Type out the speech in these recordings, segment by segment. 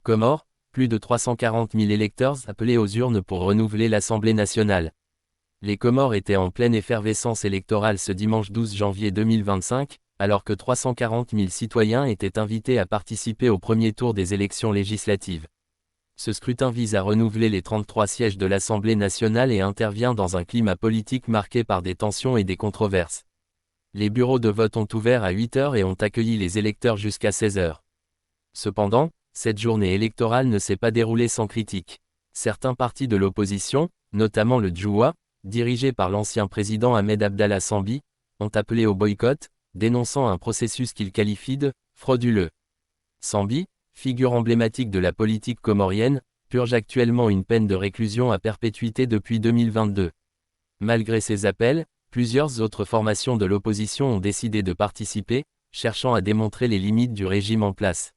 Comores, plus de 340 000 électeurs appelés aux urnes pour renouveler l'Assemblée nationale. Les Comores étaient en pleine effervescence électorale ce dimanche 12 janvier 2025, alors que 340 000 citoyens étaient invités à participer au premier tour des élections législatives. Ce scrutin vise à renouveler les 33 sièges de l'Assemblée nationale et intervient dans un climat politique marqué par des tensions et des controverses. Les bureaux de vote ont ouvert à 8 h et ont accueilli les électeurs jusqu'à 16 h. Cependant, cette journée électorale ne s'est pas déroulée sans critique. Certains partis de l'opposition, notamment le Djoua, dirigé par l'ancien président Ahmed Abdallah Sambi, ont appelé au boycott, dénonçant un processus qu'ils qualifient de « frauduleux ». Sambi, figure emblématique de la politique comorienne, purge actuellement une peine de réclusion à perpétuité depuis 2022. Malgré ces appels, plusieurs autres formations de l'opposition ont décidé de participer, cherchant à démontrer les limites du régime en place.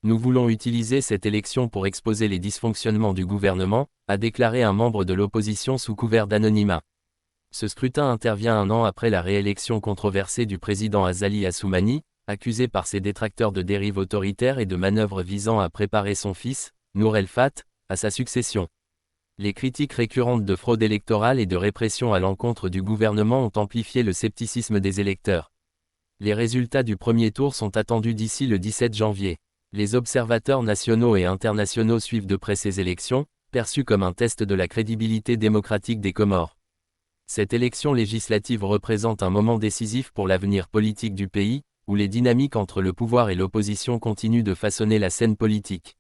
Nous voulons utiliser cette élection pour exposer les dysfonctionnements du gouvernement, a déclaré un membre de l'opposition sous couvert d'anonymat. Ce scrutin intervient un an après la réélection controversée du président Azali Assoumani, accusé par ses détracteurs de dérive autoritaire et de manœuvres visant à préparer son fils, Nour El Fat, à sa succession. Les critiques récurrentes de fraude électorale et de répression à l'encontre du gouvernement ont amplifié le scepticisme des électeurs. Les résultats du premier tour sont attendus d'ici le 17 janvier. Les observateurs nationaux et internationaux suivent de près ces élections, perçues comme un test de la crédibilité démocratique des Comores. Cette élection législative représente un moment décisif pour l'avenir politique du pays, où les dynamiques entre le pouvoir et l'opposition continuent de façonner la scène politique.